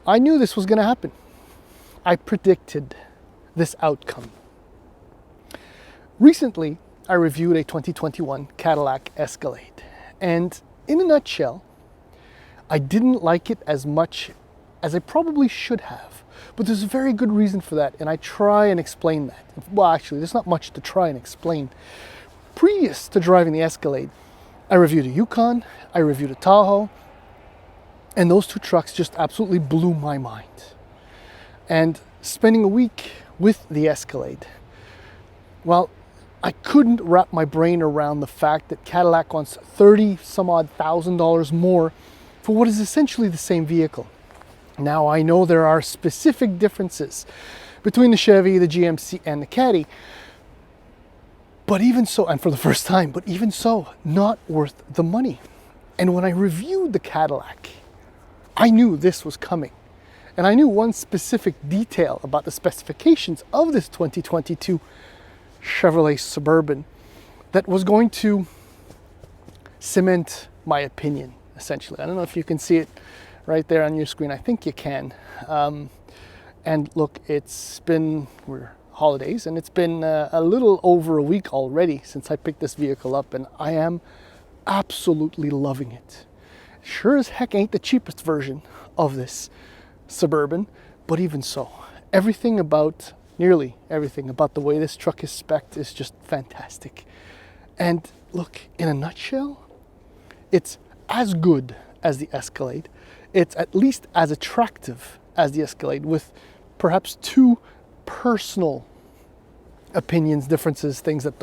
I knew this was going to happen. I predicted this outcome. Recently, I reviewed a 2021 Cadillac Escalade, and in a nutshell, I didn't like it as much as I probably should have, but there's a very good reason for that, and I try and explain that. Well, actually, there's not much to try and explain. Previous to driving the Escalade, I reviewed a Yukon, I reviewed a Tahoe, and those two trucks just absolutely blew my mind. And spending a week with the Escalade, well, I couldn't wrap my brain around the fact that Cadillac wants $30,000 more for what is essentially the same vehicle. Now, I know there are specific differences between the Chevy, the GMC, and the Caddy, but even so, and for the first time, but even so, not worth the money. And when I reviewed the Cadillac, I knew this was coming. And I knew one specific detail about the specifications of this 2022 Chevrolet Suburban that was going to cement my opinion, essentially. I don't know if you can see it right there on your screen. I think you can. And look, we're holidays, and it's been a little over a week already since I picked this vehicle up, and I am absolutely loving it. Sure as heck ain't the cheapest version of this Suburban, but even so, nearly everything about the way this truck is spec'd is just fantastic. And look, in a nutshell, it's as good as the Escalade. It's at least as attractive as the Escalade, with perhaps two personal opinions, differences, things that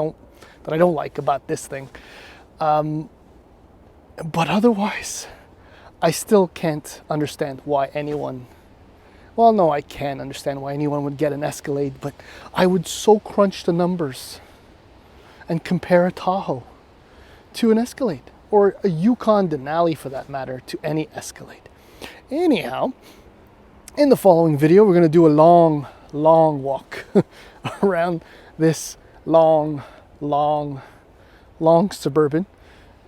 I don't like about this thing. But otherwise, I still can't understand why anyone, well, no, I can understand why anyone would get an Escalade, but I would so crunch the numbers and compare a Tahoe to an Escalade, or a Yukon Denali for that matter, to any Escalade. Anyhow, in the following video, we're going to do a long walk around this long Suburban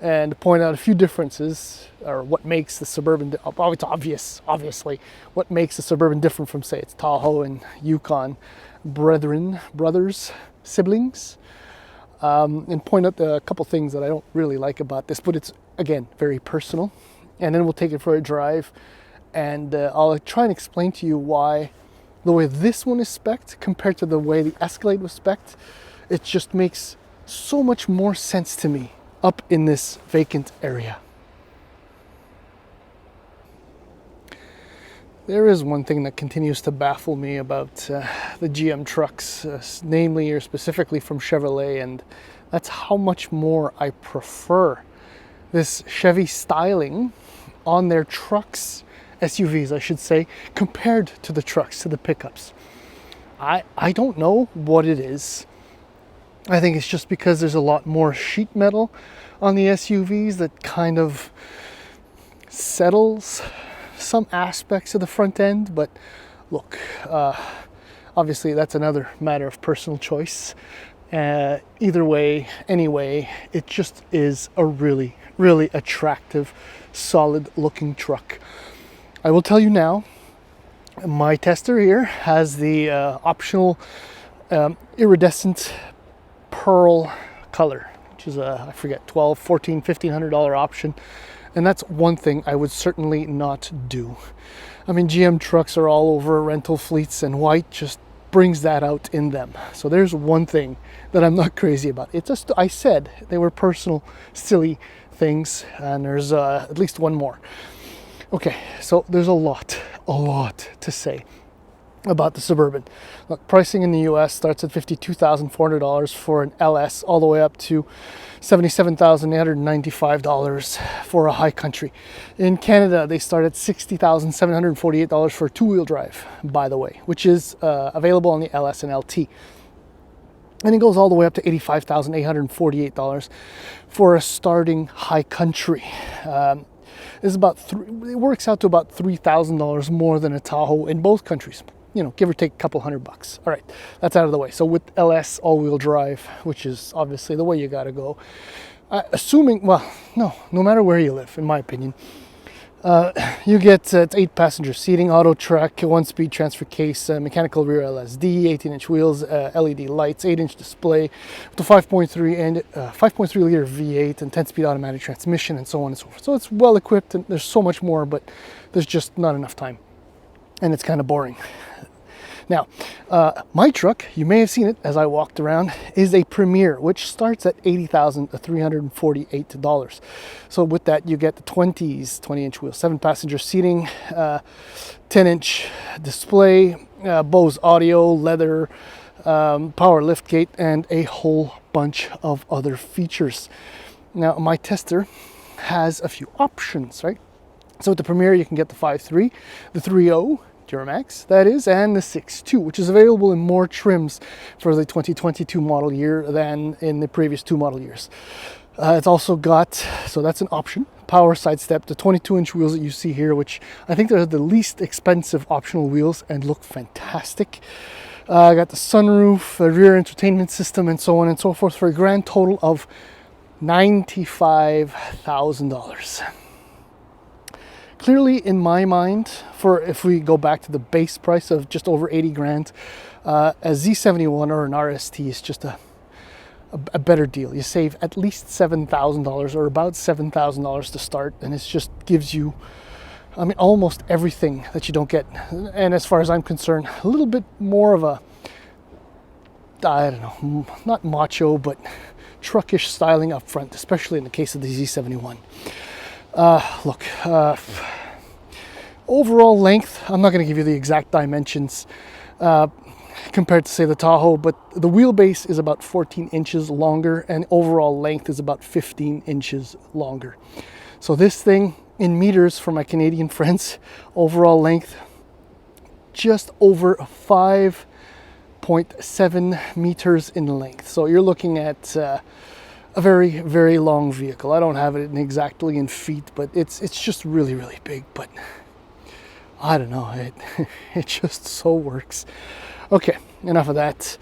and point out a few differences, or what makes the Suburban, oh, it's obviously, what makes the Suburban different from, say, its Tahoe and Yukon brothers, siblings, and point out a couple things that I don't really like about this, but it's, again, very personal. And then we'll take it for a drive, and I'll try and explain to you why the way this one is spec'd compared to the way the Escalade was spec'd, it just makes so much more sense to me up in this vacant area. There is one thing that continues to baffle me about the GM trucks, namely or specifically from Chevrolet, and that's how much more I prefer this Chevy styling on their trucks, SUVs I should say, compared to the trucks, to the pickups. I don't know what it is. I think it's just because there's a lot more sheet metal on the SUVs that kind of settles some aspects of the front end. But look, obviously that's another matter of personal choice. Either way, anyway, it just is a really attractive, solid looking truck. I will tell you now, my tester here has the optional iridescent pearl color, which is I forget, $1,200, $1,400, $1,500 option. And that's one thing I would certainly not do. I mean, GM trucks are all over rental fleets, and white just brings that out in them. So there's one thing that I'm not crazy about. It's just, I said they were personal, silly things, and there's at least one more. Okay, so there's a lot to say about the Suburban. Look, pricing in the US starts at $52,400 for an LS, all the way up to $77,895 for a high country. In Canada, they start at $60,748 for a two-wheel drive, by the way, which is available on the LS and LT. And it goes all the way up to $85,848 for a starting high country. It works out to about $3,000 more than a Tahoe in both countries. You know, give or take a couple $100. All right, that's out of the way. So with LS all-wheel drive, which is obviously the way you got to go, no matter where you live, in my opinion, You get it's 8-passenger seating, auto track, 1-speed transfer case, mechanical rear LSD, 18-inch wheels, LED lights, 8-inch display, with a 5.3 and 5.3 liter V8 and 10-speed automatic transmission, and so on and so forth. So it's well equipped, and there's so much more, but there's just not enough time, and it's kind of boring. Now, my truck, you may have seen it as I walked around, is a Premier, which starts at $80,348. So with that, you get the 20-inch wheels, 7-passenger seating, 10-inch display, Bose audio, leather, power liftgate, and a whole bunch of other features. Now, my tester has a few options, right? So with the Premier, you can get the 5.3, the 3.0, Duramax, that is, and the 6.2, which is available in more trims for the 2022 model year than in the previous 2 model years. It's also got, so that's an option, power side step, the 22-inch wheels that you see here, which I think they're the least expensive optional wheels and look fantastic. I got the sunroof, a rear entertainment system, and so on and so forth, for a grand total of $95,000. Clearly, in my mind, for if we go back to the base price of just over 80 grand, a Z71 or an RST is just a better deal. You save at least $7,000 or about $7,000 to start, and it just gives you, I mean, almost everything that you don't get. And as far as I'm concerned, a little bit more of a, I don't know, not macho, but truckish styling up front, especially in the case of the Z71. Look, overall length, I'm not going to give you the exact dimensions compared to, say, the Tahoe, but the wheelbase is about 14 inches longer, and overall length is about 15 inches longer. So this thing, in meters for my Canadian friends, overall length, just over 5.7 meters in length. So you're looking at a very, very long vehicle. I don't have it exactly in feet, but it's just really, really big. But I don't know, it just so works. Okay, enough of that.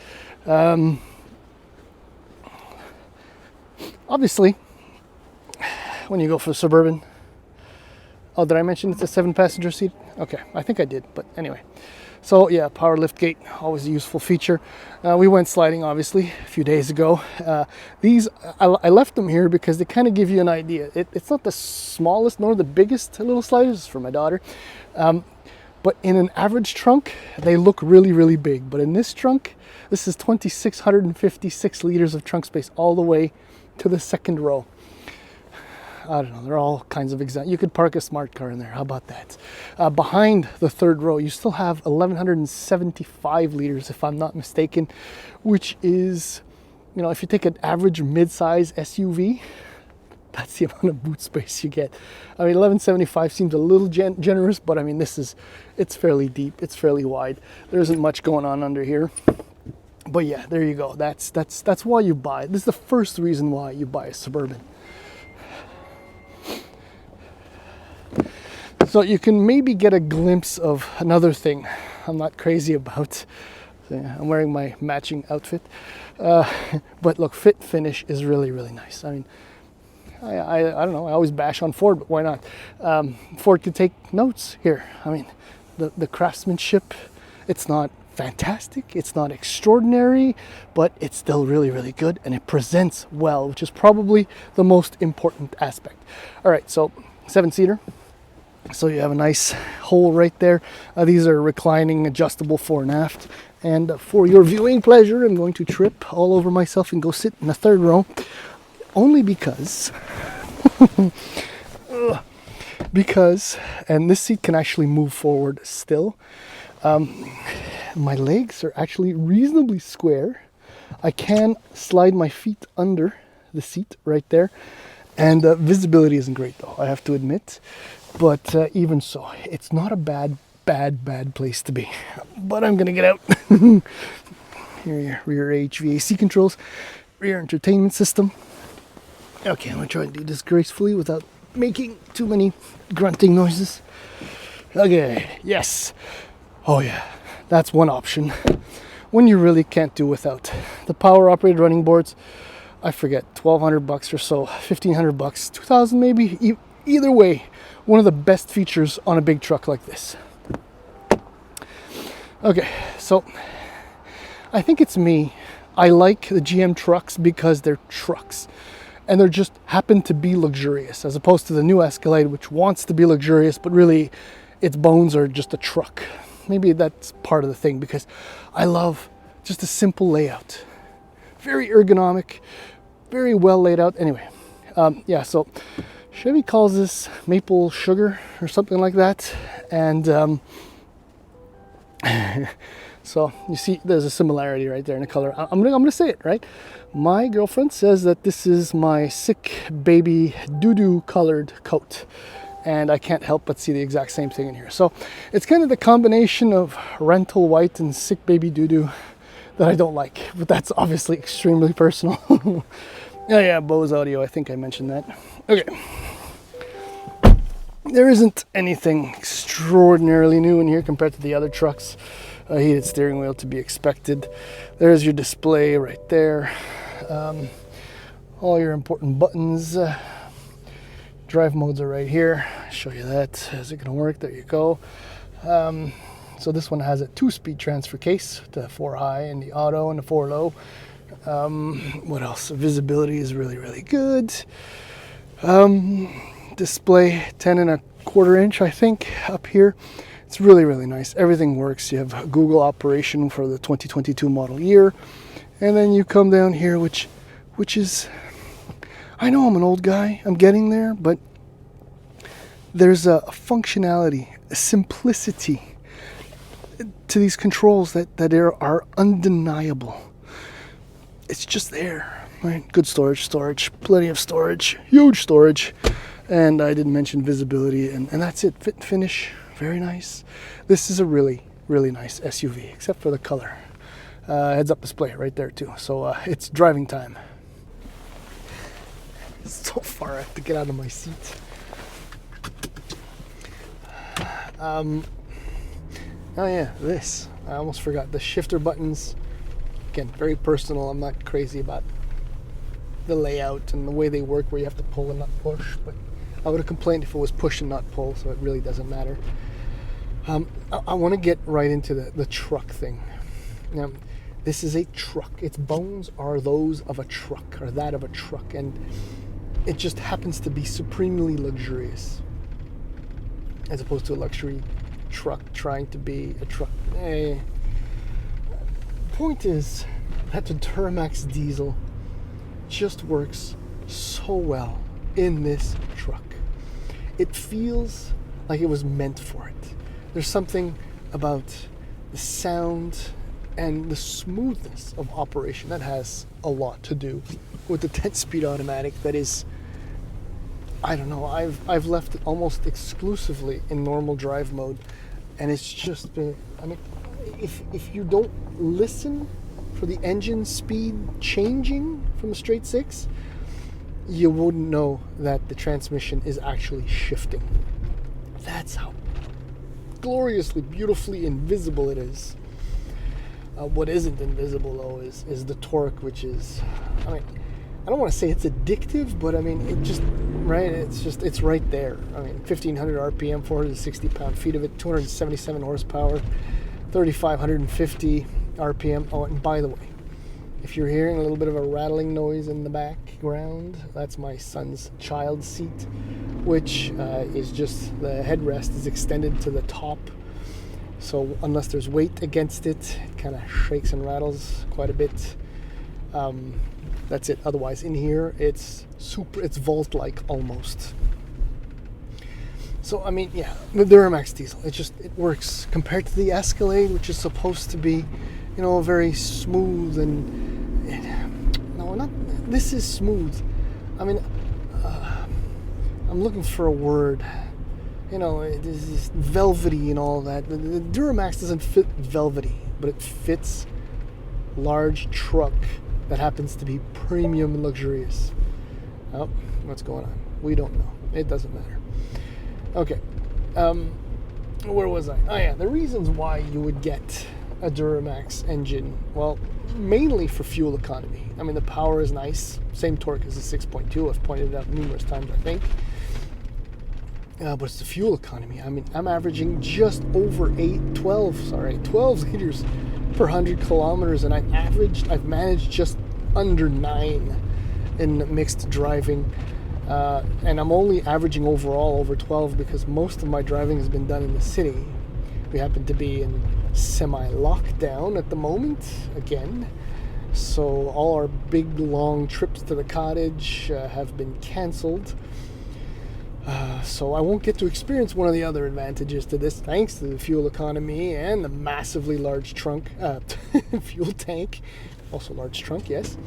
Obviously, when you go for a Suburban, oh, did I mention it's a 7-passenger seat? Okay, I think I did, but anyway. So yeah, power liftgate, always a useful feature. We went sliding, obviously, a few days ago. These, I left them here because they kind of give you an idea. It's not the smallest nor the biggest little sliders for my daughter. But in an average trunk, they look really, really big. But in this trunk, this is 2,656 liters of trunk space all the way to the second row. I don't know, they're all kinds of examples. You could park a smart car in there. How about that? Behind the third row, you still have 1,175 liters, if I'm not mistaken, which is, you know, if you take an average mid-size SUV, that's the amount of boot space you get. I mean, 1175 seems a little generous, but I mean, it's fairly deep, it's fairly wide. There isn't much going on under here. But yeah, there you go. That's why you buy it. This is the first reason why you buy a Suburban. So you can maybe get a glimpse of another thing I'm not crazy about. I'm wearing my matching outfit. But look, fit finish is really, really nice. I mean, I don't know, I always bash on Ford, but why not? Ford could take notes here. I mean, the craftsmanship, it's not fantastic, it's not extraordinary, but it's still really, really good, and it presents well, which is probably the most important aspect. All right, so 7-seater. So you have a nice hole right there. These are reclining, adjustable fore and aft. And for your viewing pleasure, I'm going to trip all over myself and go sit in the third row. Only because, and this seat can actually move forward still. My legs are actually reasonably square. I can slide my feet under the seat right there. And visibility isn't great though, I have to admit. But even so, it's not a bad place to be. But I'm gonna get out. Here are your rear HVAC controls, rear entertainment system. Okay, I'm gonna try and do this gracefully without making too many grunting noises. Okay, yes. Oh yeah, that's one option when you really can't do without. The power operated running boards, I forget, $1,200 or so, $1,500, $2,000 maybe. either way, one of the best features on a big truck like this. Okay, so I think it's me. I like the GM trucks because they're trucks. And they're just happen to be luxurious, as opposed to the new Escalade, which wants to be luxurious, but really its bones are just a truck. Maybe that's part of the thing, because I love just a simple layout. Very ergonomic, very well laid out. Anyway, yeah, so Chevy calls this maple sugar or something like that. And so you see there's a similarity right there in the color. I'm gonna say it, right? My girlfriend says that this is my sick baby doo-doo colored coat. And I can't help but see the exact same thing in here. So it's kind of the combination of rental white and sick baby doo-doo that I don't like. But that's obviously extremely personal. Oh yeah, Bose audio, I think I mentioned that. Okay. There isn't anything extraordinarily new in here compared to the other trucks. A heated steering wheel to be expected. There's your display right there. All your important buttons. Drive modes are right here. I'll show you that. Is it going to work? There you go. So this one has a 2-speed transfer case, the 4 high and the auto and the 4 low. What else? Visibility is really, really good. Display 10.25 inch, I think, up here. It's really, really nice. Everything works. You have Google operation for the 2022 model year. And then you come down here, which is, I know I'm an old guy, I'm getting there, but there's a functionality, a simplicity to these controls that are undeniable. It's just there, right? Good storage, plenty of storage, huge storage. And I didn't mention visibility, and that's it. Fit and finish, very nice. This is a really, really nice SUV, except for the color. Heads-up display right there too. So it's driving time. So far, I have to get out of my seat. Oh yeah, this. I almost forgot. The shifter buttons. Again, very personal. I'm not crazy about the layout and the way they work, where you have to pull and not push. But I would have complained if it was push and not pull, so it really doesn't matter. I want to get right into the truck thing. Now, this is a truck. Its bones are those of a truck, or that of a truck, and it just happens to be supremely luxurious, as opposed to a luxury truck trying to be a truck. Point is that the Duramax diesel just works so well in this truck. It feels like it was meant for it. There's something about the sound and the smoothness of operation that has a lot to do with the 10-speed automatic that is, I don't know, I've left it almost exclusively in normal drive mode, and it's just been, I mean, if you don't listen for the engine speed changing from a straight 6, you wouldn't know that the transmission is actually shifting. That's how gloriously, beautifully invisible it is. What isn't invisible though is the torque, which is, I mean, I don't want to say it's addictive, but I mean, it just, right, it's right there. I mean, 1,500 RPM, 460 pound-feet of it, 277 horsepower, 3,550 RPM. Oh, and by the way, if you're hearing a little bit of a rattling noise in the background, that's my son's child seat, which is just, the headrest is extended to the top. So unless there's weight against it, it kind of shakes and rattles quite a bit. That's it. Otherwise, in here, it's vault-like almost. So, I mean, yeah, the Duramax diesel, it works compared to the Escalade, which is supposed to be, you know, very smooth and, no, not, this is smooth. I mean, I'm looking for a word. You know, it is velvety and all that. The Duramax doesn't fit velvety, but it fits large truck that happens to be premium and luxurious. Oh, what's going on? We don't know. It doesn't matter. Okay. Where was I? Oh yeah, the reasons why you would get a Duramax engine. Well, mainly for fuel economy. I mean, the power is nice. Same torque as a 6.2. I've pointed it out numerous times, I think. but it's the fuel economy. I mean, I'm averaging just over 12 liters per 100 kilometers, and I've managed just under 9 in mixed driving. And I'm only averaging overall over 12 because most of my driving has been done in the city. We happen to be in semi-lockdown at the moment, again. So all our big, long trips to the cottage have been cancelled. So I won't get to experience one of the other advantages to this, thanks to the fuel economy and the massively large trunk, fuel tank, also large trunk, yes,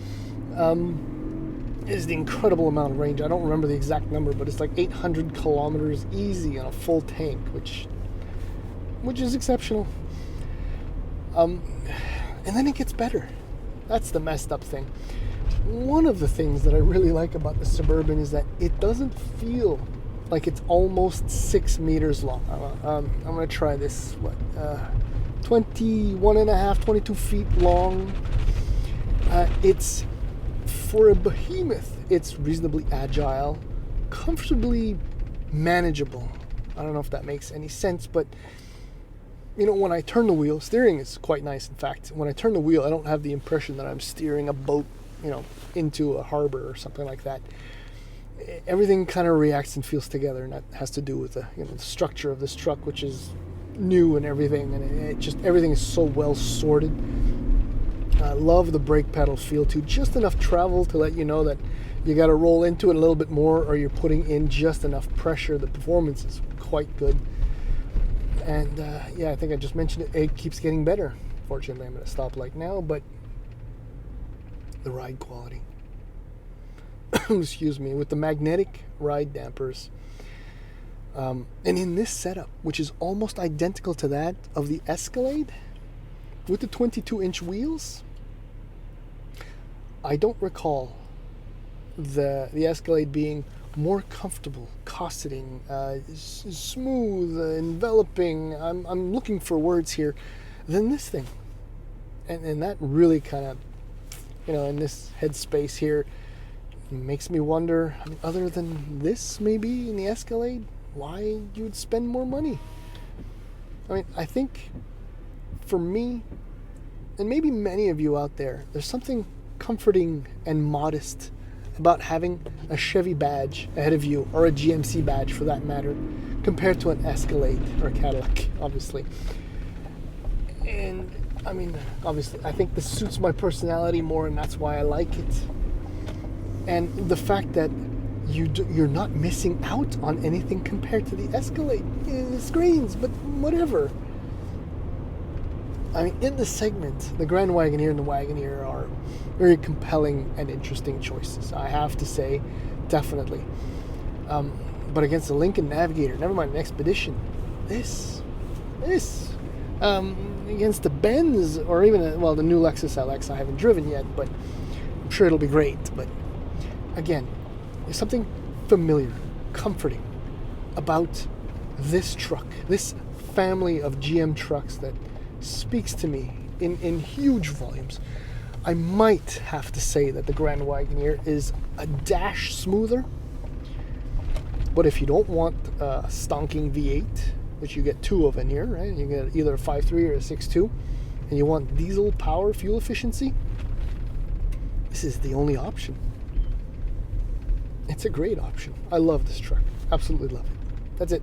is the incredible amount of range. I don't remember the exact number, but it's like 800 kilometers easy on a full tank, which is exceptional. And then it gets better. That's the messed up thing. One of the things that I really like about the Suburban is that it doesn't feel like it's almost 6 meters long. I'm going to try this, 21 and a half, 22 feet long. It's, for a behemoth, it's reasonably agile, comfortably manageable. I don't know if that makes any sense, but you know, when I turn the wheel, steering is quite nice. In fact, when I turn the wheel, I don't have the impression that I'm steering a boat, you know, into a harbor or something like that. Everything kind of reacts and feels together, and that has to do with the, you know, the structure of this truck, which is new and everything, and everything is so well sorted. I love the brake pedal feel too. Just enough travel to let you know that you got to roll into it a little bit more, or you're putting in just enough pressure. The performance is quite good. And yeah, I think I just mentioned it. It keeps getting better. Fortunately, I'm at a stoplight now, but the ride quality. Excuse me, with the magnetic ride dampers. And in this setup, which is almost identical to that of the Escalade, with the 22-inch wheels, I don't recall the Escalade being more comfortable, cosseting, smooth, enveloping. I'm looking for words here than this thing, and that really kind of, you know, in this headspace here, makes me wonder. I mean, other than this, maybe in the Escalade, why you would spend more money? I mean, I think for me, and maybe many of you out there, there's something comforting and modest about having a Chevy badge ahead of you, or a GMC badge for that matter, compared to an Escalade or a Cadillac, obviously. And I mean, obviously, I think this suits my personality more, and that's why I like it. And the fact that you're not missing out on anything compared to the Escalade. The screens, but whatever. I mean, in the segment, the Grand Wagoneer and the Wagoneer are very compelling and interesting choices, I have to say, definitely. But against the Lincoln Navigator, never mind an Expedition, this, against the Benz, or even, the new Lexus LX I haven't driven yet, but I'm sure it'll be great. But again, there's something familiar, comforting about this truck, this family of GM trucks that speaks to me in huge volumes. I might have to say that the Grand Wagoneer is a dash smoother, but if you don't want a stonking V8, which you get 2 of in here, right? You get either a 5.3 or a 6.2, and you want diesel power fuel efficiency, this is the only option. It's a great option. I love this truck. Absolutely love it. That's it.